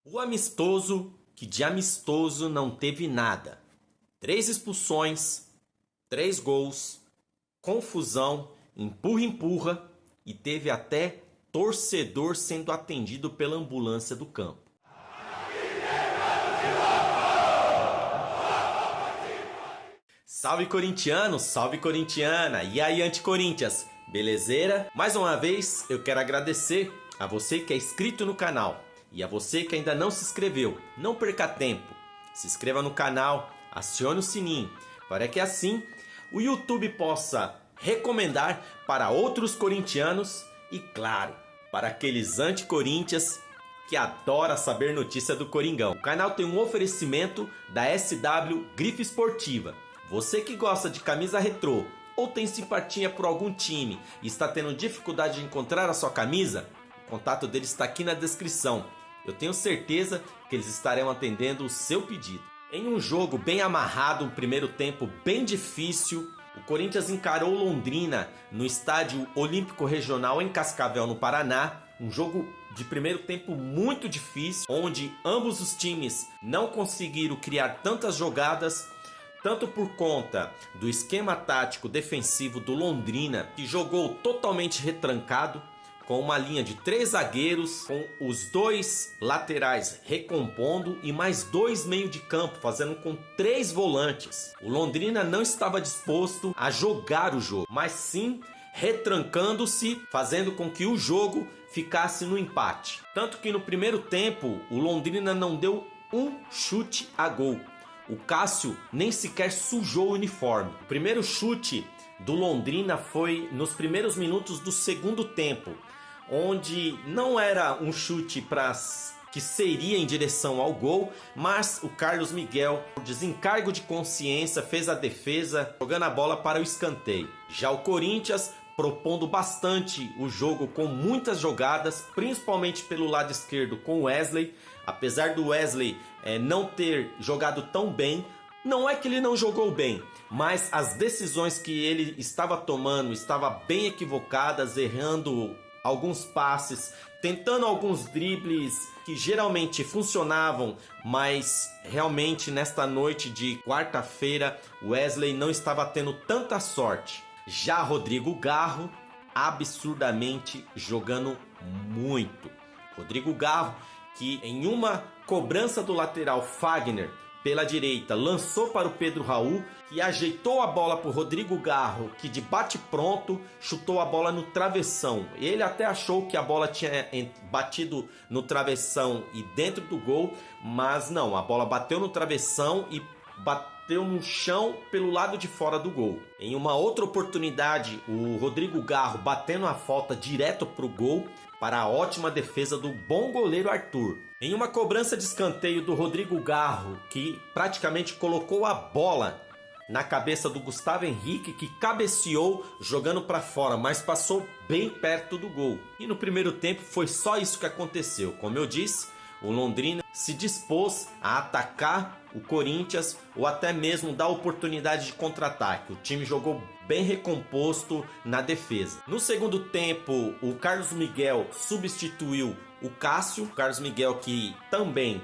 O amistoso, que de amistoso não teve nada. 3 expulsões, 3 gols, confusão, empurra-empurra e teve até torcedor sendo atendido pela ambulância do campo. Salve corintiano, salve corintiana, e aí anti-Corinthians, belezeira? Mais uma vez eu quero agradecer a você que é inscrito no canal e a você que ainda não se inscreveu. Não perca tempo, se inscreva no canal, acione o sininho para que assim o YouTube possa recomendar para outros corintianos e claro, para aqueles anti-Corinthians que adora saber notícia do Coringão. O canal tem um oferecimento da SW Grife Esportiva. Você que gosta de camisa retrô ou tem simpatia por algum time e está tendo dificuldade de encontrar a sua camisa, o contato deles está aqui na descrição. Eu tenho certeza que eles estarão atendendo o seu pedido. Em um jogo bem amarrado, um primeiro tempo bem difícil, o Corinthians encarou Londrina no estádio Olímpico Regional em Cascavel, no Paraná. Um jogo de primeiro tempo muito difícil, onde ambos os times não conseguiram criar tantas jogadas, tanto por conta do esquema tático defensivo do Londrina, que jogou totalmente retrancado, com uma linha de 3 zagueiros, com os 2 laterais recompondo e mais 2 meio de campo, fazendo com 3 volantes. O Londrina não estava disposto a jogar o jogo, mas sim retrancando-se, fazendo com que o jogo ficasse no empate. Tanto que no primeiro tempo, o Londrina não deu um chute a gol. O Cássio nem sequer sujou o uniforme. O primeiro chute do Londrina foi nos primeiros minutos do segundo tempo, onde não era um chute que seria em direção ao gol, mas o Carlos Miguel, por desencargo de consciência, fez a defesa, jogando a bola para o escanteio. Já o Corinthians, propondo bastante o jogo com muitas jogadas, principalmente pelo lado esquerdo com o Wesley. Apesar do Wesley não ter jogado tão bem, não é que ele não jogou bem, mas as decisões que ele estava tomando estavam bem equivocadas, errando alguns passes, tentando alguns dribles que geralmente funcionavam, mas realmente nesta noite de quarta-feira Wesley não estava tendo tanta sorte. Já Rodrigo Garro, absurdamente jogando muito. Rodrigo Garro, que em uma cobrança do lateral Fagner pela direita lançou para o Pedro Raul, que ajeitou a bola para o Rodrigo Garro, que de bate pronto chutou a bola no travessão. Ele até achou que a bola tinha batido no travessão e dentro do gol, mas não, a bola bateu no travessão e bateu no chão pelo lado de fora do gol. Em uma outra oportunidade, o Rodrigo Garro batendo a falta direto para o gol, para a ótima defesa do bom goleiro Arthur. Em uma cobrança de escanteio do Rodrigo Garro, que praticamente colocou a bola na cabeça do Gustavo Henrique, que cabeceou jogando para fora, mas passou bem perto do gol. E no primeiro tempo foi só isso que aconteceu. Como eu disse, o Londrina se dispôs a atacar o Corinthians ou até mesmo dar oportunidade de contra-ataque. O time jogou bem recomposto na defesa. No segundo tempo, o Carlos Miguel substituiu o Cássio. O Carlos Miguel, que também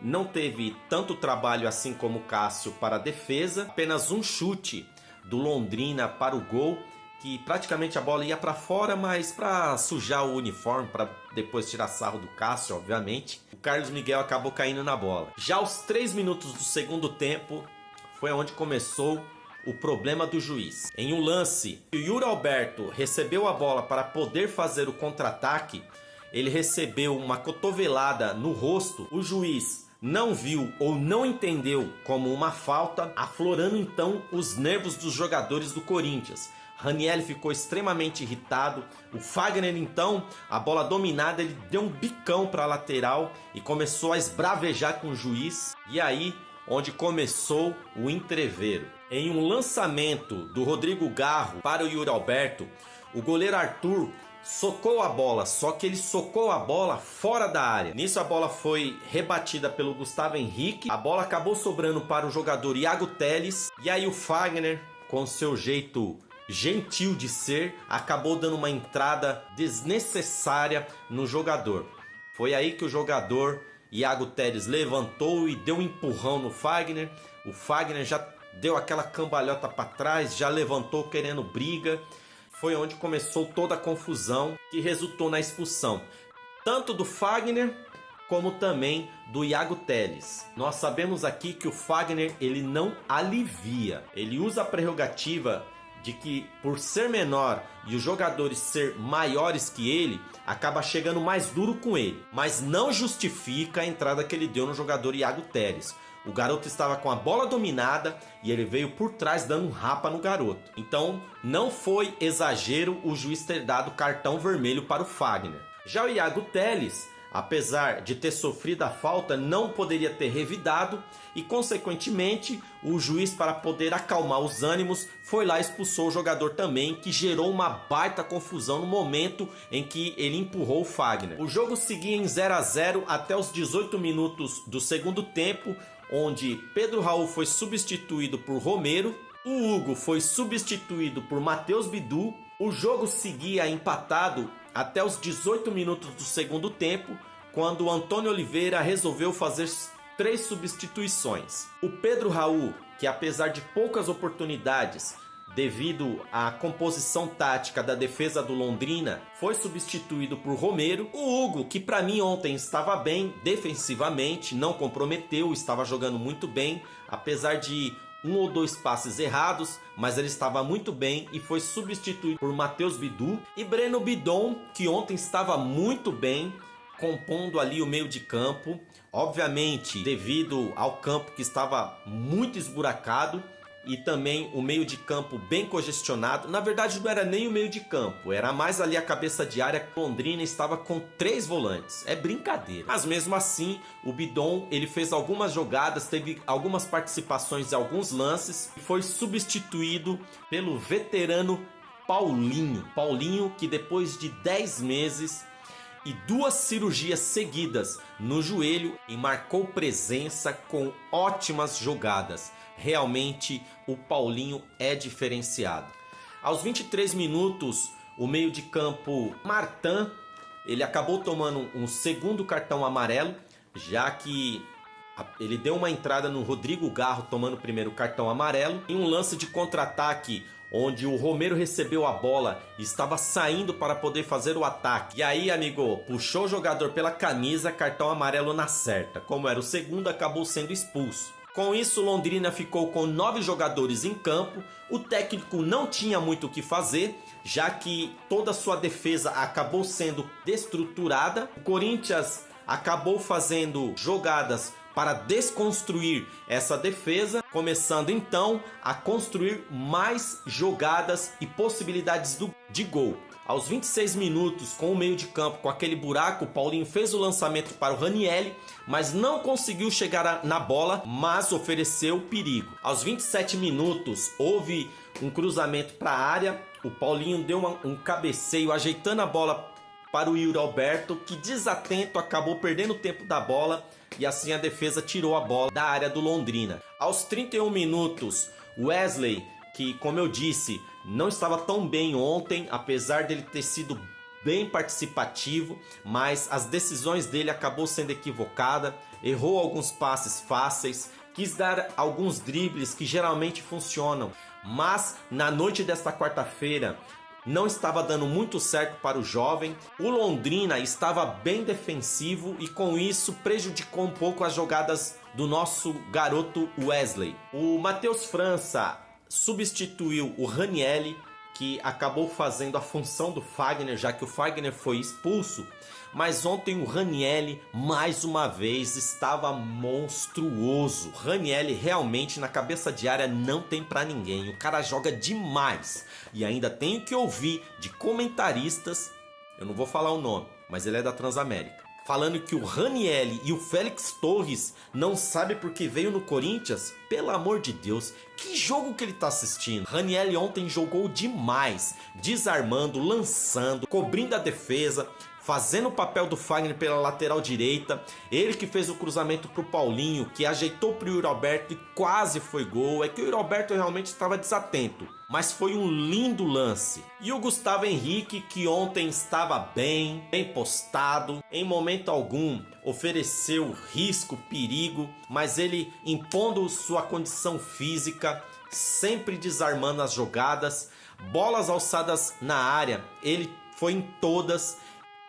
não teve tanto trabalho assim como o Cássio para a defesa. Apenas um chute do Londrina para o gol, que praticamente a bola ia para fora, mas para sujar o uniforme, para depois tirar sarro do Cássio, obviamente, o Carlos Miguel acabou caindo na bola. Já aos 3 minutos do segundo tempo foi onde começou o problema do juiz. Em um lance, o Yuri Alberto recebeu a bola para poder fazer o contra-ataque, ele recebeu uma cotovelada no rosto, o juiz não viu ou não entendeu como uma falta, aflorando então os nervos dos jogadores do Corinthians. Ranieri ficou extremamente irritado. O Fagner então, a bola dominada, ele deu um bicão para a lateral e começou a esbravejar com o juiz. E aí, onde começou o entrevero. Em um lançamento do Rodrigo Garro para o Yuri Alberto, o goleiro Arthur socou a bola, só que ele socou a bola fora da área. Nisso a bola foi rebatida pelo Gustavo Henrique. A bola acabou sobrando para o jogador Iago Teles. E aí o Fagner, com seu jeito gentil de ser, acabou dando uma entrada desnecessária no jogador. Foi aí que o jogador Iago Teles levantou e deu um empurrão no Fagner. O Fagner já deu aquela cambalhota para trás, já levantou querendo briga. Foi onde começou toda a confusão que resultou na expulsão, tanto do Fagner como também do Iago Teles. Nós sabemos aqui que o Fagner ele não alivia, ele usa a prerrogativa de que por ser menor e os jogadores ser maiores que ele, acaba chegando mais duro com ele, mas não justifica a entrada que ele deu no jogador Iago Teles. O garoto estava com a bola dominada e ele veio por trás dando um rapa no garoto. Então não foi exagero o juiz ter dado cartão vermelho para o Fagner. Já o Iago Teles, apesar de ter sofrido a falta, não poderia ter revidado e, consequentemente, o juiz, para poder acalmar os ânimos, foi lá e expulsou o jogador também, que gerou uma baita confusão no momento em que ele empurrou o Fagner. O jogo seguia em 0 a 0 até os 18 minutos do segundo tempo, onde Pedro Raul foi substituído por Romero, o Hugo foi substituído por Matheus Bidu. O jogo seguia empatado até os 18 minutos do segundo tempo, quando o Antônio Oliveira resolveu fazer 3 substituições. O Pedro Raul, que apesar de poucas oportunidades, devido à composição tática da defesa do Londrina, foi substituído por Romero. O Hugo, que para mim ontem estava bem defensivamente, não comprometeu, estava jogando muito bem, apesar de 1 ou 2 passes errados, mas ele estava muito bem e foi substituído por Matheus Bidu. E Breno Bidon, que ontem estava muito bem, compondo ali o meio de campo, obviamente devido ao campo que estava muito esburacado e também o meio de campo bem congestionado. Na verdade não era nem o meio de campo, era mais ali a cabeça de área. Londrina estava com 3 volantes, é brincadeira. Mas mesmo assim, o Bidon, ele fez algumas jogadas, teve algumas participações em alguns lances e foi substituído pelo veterano Paulinho. Paulinho, que depois de 10 meses e 2 cirurgias seguidas no joelho, e marcou presença com ótimas jogadas. Realmente o Paulinho é diferenciado. Aos 23 minutos, o meio de campo Martin, ele acabou tomando um segundo cartão amarelo, já que ele deu uma entrada no Rodrigo Garro tomando o primeiro cartão amarelo. Em um lance de contra-ataque, onde o Romero recebeu a bola e estava saindo para poder fazer o ataque. E aí, amigo, puxou o jogador pela camisa, cartão amarelo na certa. Como era o segundo, acabou sendo expulso. Com isso, Londrina ficou com 9 jogadores em campo. O técnico não tinha muito o que fazer, já que toda a sua defesa acabou sendo destruturada. O Corinthians acabou fazendo jogadas para desconstruir essa defesa, começando então a construir mais jogadas e possibilidades de gol. Aos 26 minutos, com o meio de campo com aquele buraco, o Paulinho fez o lançamento para o Ranielli, mas não conseguiu chegar na bola, mas ofereceu perigo. Aos 27 minutos, houve um cruzamento para a área, o Paulinho deu um cabeceio ajeitando a bola para o Yuri Alberto, que desatento acabou perdendo o tempo da bola e assim a defesa tirou a bola da área do Londrina. Aos 31 minutos, Wesley, que como eu disse, não estava tão bem ontem, apesar dele ter sido bem participativo, mas as decisões dele acabou sendo equivocada, errou alguns passes fáceis, quis dar alguns dribles que geralmente funcionam, mas na noite desta quarta-feira não estava dando muito certo para o jovem. O Londrina estava bem defensivo e com isso prejudicou um pouco as jogadas do nosso garoto Wesley. O Matheus França substituiu o Ranielli, que acabou fazendo a função do Fagner, já que o Fagner foi expulso. Mas ontem o Ranielli, mais uma vez, estava monstruoso. O Ranielli realmente na cabeça de área não tem pra ninguém. O cara joga demais. E ainda tenho que ouvir de comentaristas, eu não vou falar o nome, mas ele é da Transamérica, falando que o Ranielli e o Félix Torres não sabem porque veio no Corinthians. Pelo amor de Deus, que jogo que ele tá assistindo? Ranielli ontem jogou demais, desarmando, lançando, cobrindo a defesa, fazendo o papel do Fagner pela lateral direita. Ele que fez o cruzamento para o Paulinho, que ajeitou para o Yuri Alberto e quase foi gol. É que o Yuri Alberto realmente estava desatento, mas foi um lindo lance. E o Gustavo Henrique, que ontem estava bem postado, em momento algum ofereceu risco, perigo, mas ele impondo sua condição física, sempre desarmando as jogadas, bolas alçadas na área, ele foi em todas.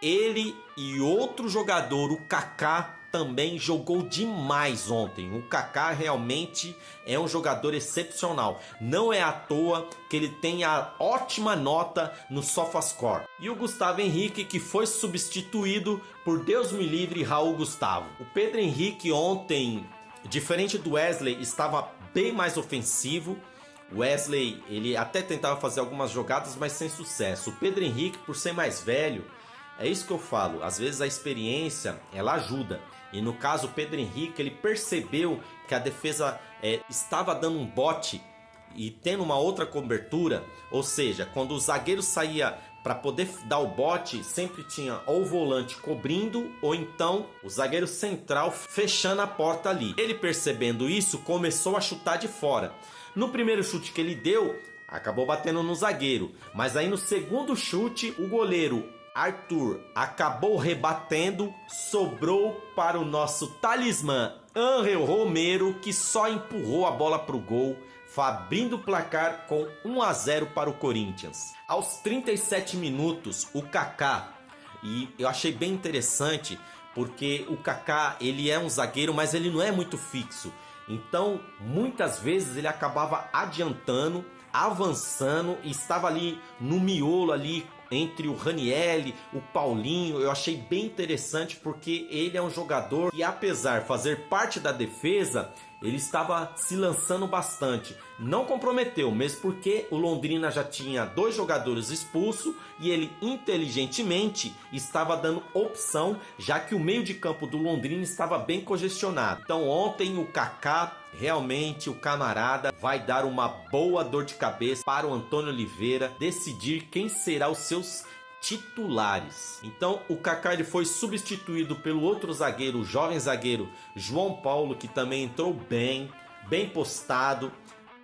Ele e outro jogador, o Kaká, também jogou demais ontem. O Kaká realmente é um jogador excepcional. Não é à toa que ele tem a ótima nota no SofaScore. E o Gustavo Henrique, que foi substituído por, Deus me livre, Raul Gustavo. O Pedro Henrique ontem, diferente do Wesley, estava bem mais ofensivo. O Wesley, ele até tentava fazer algumas jogadas, mas sem sucesso. O Pedro Henrique, por ser mais velho, é isso que eu falo, às vezes a experiência, ela ajuda. E no caso, o Pedro Henrique, ele percebeu que a defesa estava dando um bote e tendo uma outra cobertura. Ou seja, quando o zagueiro saía para poder dar o bote, sempre tinha ou o volante cobrindo ou então o zagueiro central fechando a porta ali. Ele, percebendo isso, começou a chutar de fora. No primeiro chute que ele deu, acabou batendo no zagueiro. Mas aí no segundo chute, o goleiro Arthur acabou rebatendo, sobrou para o nosso talismã Ángel Romero, que só empurrou a bola para o gol, abrindo o placar com 1-0 para o Corinthians. Aos 37 minutos, o Kaká, e eu achei bem interessante, porque o Kaká, ele é um zagueiro, mas ele não é muito fixo. Então, muitas vezes ele acabava adiantando, avançando, e estava ali no miolo ali, entre o Ranieri, o Paulinho. Eu achei bem interessante porque ele é um jogador que, apesar de fazer parte da defesa, ele estava se lançando bastante. Não comprometeu, mesmo porque o Londrina já tinha 2 jogadores expulsos e ele inteligentemente estava dando opção, já que o meio de campo do Londrina estava bem congestionado. Então ontem o Kaká, realmente o camarada, vai dar uma boa dor de cabeça para o Antônio Oliveira decidir quem será os seus titulares. Então o Kaká, ele foi substituído pelo outro zagueiro, o jovem zagueiro João Paulo, que também entrou bem postado,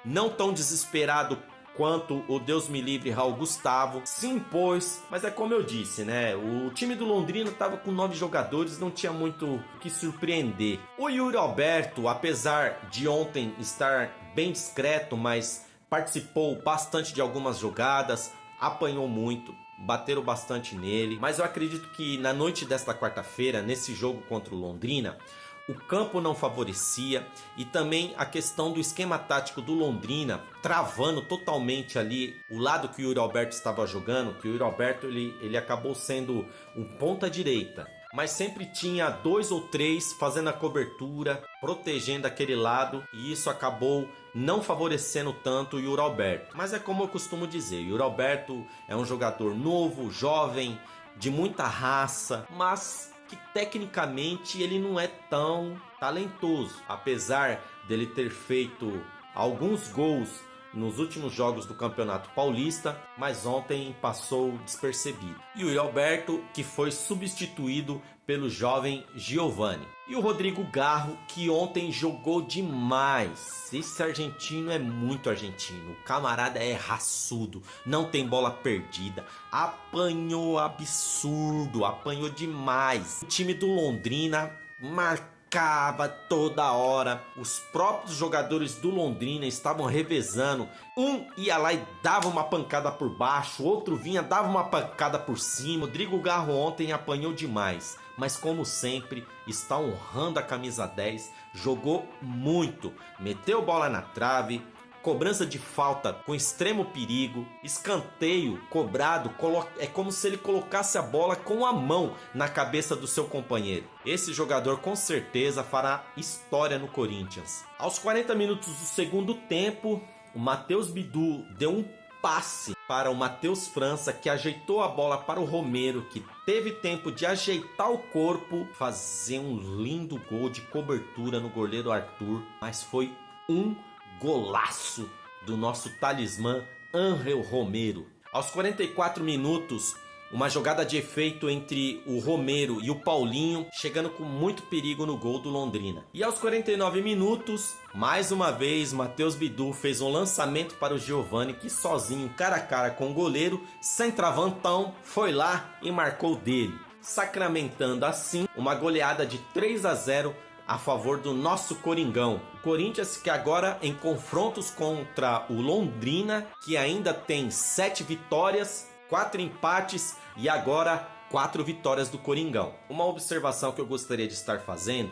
não tão desesperado quanto o Deus me livre Raul Gustavo, se impôs. Mas é como eu disse, né? O time do Londrina estava com 9 jogadores, não tinha muito o que surpreender. O Yuri Alberto, apesar de ontem estar bem discreto, mas participou bastante de algumas jogadas, apanhou muito, bateram bastante nele. Mas eu acredito que na noite desta quarta-feira, nesse jogo contra o Londrina, o campo não favorecia e também a questão do esquema tático do Londrina travando totalmente ali o lado que o Yuri Alberto estava jogando, que o Yuri Alberto ele acabou sendo um ponta direita, mas sempre tinha 2 ou 3 fazendo a cobertura, protegendo aquele lado, e isso acabou não favorecendo tanto o Yuri Alberto. Mas é como eu costumo dizer, o Yuri Alberto é um jogador novo, jovem, de muita raça, mas que tecnicamente ele não é tão talentoso, apesar dele ter feito alguns gols nos últimos jogos do Campeonato Paulista, mas ontem passou despercebido. E o Yuri Alberto, que foi substituído pelo jovem Giovani. E o Rodrigo Garro, que ontem jogou demais. Esse argentino é muito argentino. O camarada é raçudo, não tem bola perdida. Apanhou absurdo, apanhou demais. O time do Londrina marcava toda hora. Os próprios jogadores do Londrina estavam revezando. Um ia lá e dava uma pancada por baixo, outro vinha, dava uma pancada por cima. Rodrigo Garro ontem apanhou demais, mas como sempre, está honrando a camisa 10, jogou muito, meteu bola na trave, cobrança de falta com extremo perigo, escanteio cobrado, é como se ele colocasse a bola com a mão na cabeça do seu companheiro. Esse jogador com certeza fará história no Corinthians. Aos 40 minutos do segundo tempo, o Matheus Bidu deu um passe para o Matheus França, que ajeitou a bola para o Romero, que teve tempo de ajeitar o corpo, fazer um lindo gol de cobertura no goleiro Arthur, mas foi um golaço do nosso talismã Ángel Romero. Aos 44 minutos, Uma jogada de efeito entre o Romero e o Paulinho, chegando com muito perigo no gol do Londrina. E aos 49 minutos, mais uma vez, Matheus Bidu fez um lançamento para o Giovani, que sozinho, cara a cara com o goleiro, centroavantão, foi lá e marcou dele, sacramentando assim uma goleada de 3-0 a favor do nosso Coringão. O Corinthians que agora em confrontos contra o Londrina, que ainda tem 7 vitórias, 4 empates e agora 4 vitórias do Coringão. Uma observação que eu gostaria de estar fazendo: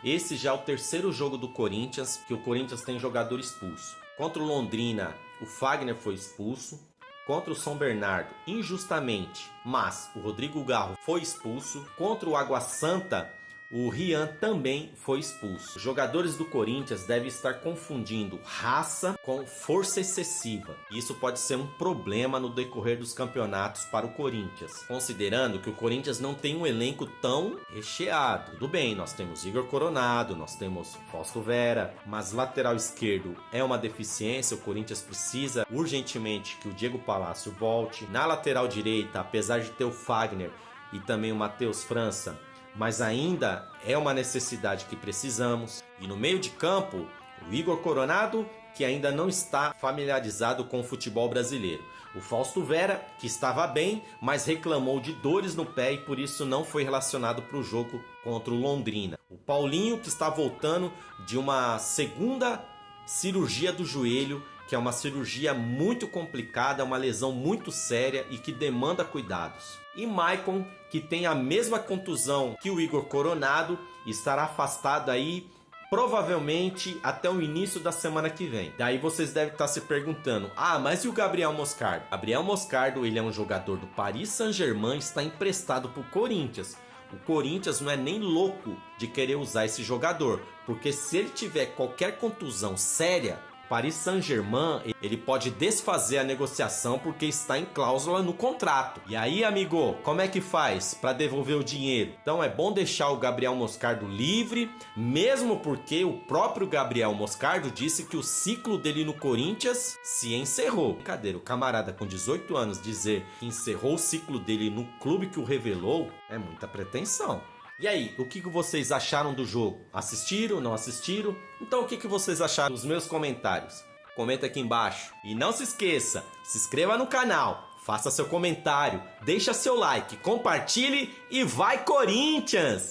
esse já é o terceiro jogo do Corinthians que o Corinthians tem jogador expulso. Contra o Londrina, o Fagner foi expulso. Contra o São Bernardo, injustamente, mas o Rodrigo Garro foi expulso. Contra o Água Santa, o Rian também foi expulso. Os jogadores do Corinthians devem estar confundindo raça com força excessiva. Isso pode ser um problema no decorrer dos campeonatos para o Corinthians, considerando que o Corinthians não tem um elenco tão recheado. Tudo bem, nós temos Igor Coronado, nós temos Fausto Vera, mas lateral esquerdo é uma deficiência. O Corinthians precisa urgentemente que o Diego Palácio volte. Na lateral direita, apesar de ter o Fagner e também o Matheus França, mas ainda é uma necessidade que precisamos. E no meio de campo, o Igor Coronado, que ainda não está familiarizado com o futebol brasileiro. O Fausto Vera, que estava bem, mas reclamou de dores no pé e por isso não foi relacionado para o jogo contra o Londrina. O Paulinho, que está voltando de uma segunda cirurgia do joelho, que é uma cirurgia muito complicada, uma lesão muito séria e que demanda cuidados. E Maicon, que tem a mesma contusão que o Igor Coronado, estará afastado aí provavelmente até o início da semana que vem. Daí vocês devem estar se perguntando: mas e o Gabriel Moscardo? Gabriel Moscardo, ele é um jogador do Paris Saint-Germain, está emprestado para o Corinthians. O Corinthians não é nem louco de querer usar esse jogador, porque se ele tiver qualquer contusão séria, Paris Saint-Germain, ele pode desfazer a negociação porque está em cláusula no contrato. E aí, amigo, como é que faz para devolver o dinheiro? Então é bom deixar o Gabriel Moscardo livre, mesmo porque o próprio Gabriel Moscardo disse que o ciclo dele no Corinthians se encerrou. Brincadeira, o camarada com 18 anos dizer que encerrou o ciclo dele no clube que o revelou é muita pretensão. E aí, o que vocês acharam do jogo? Assistiram? Não assistiram? Então o que vocês acharam dos meus comentários? Comenta aqui embaixo. E não se esqueça, se inscreva no canal, faça seu comentário, deixa seu like, compartilhe e vai Corinthians!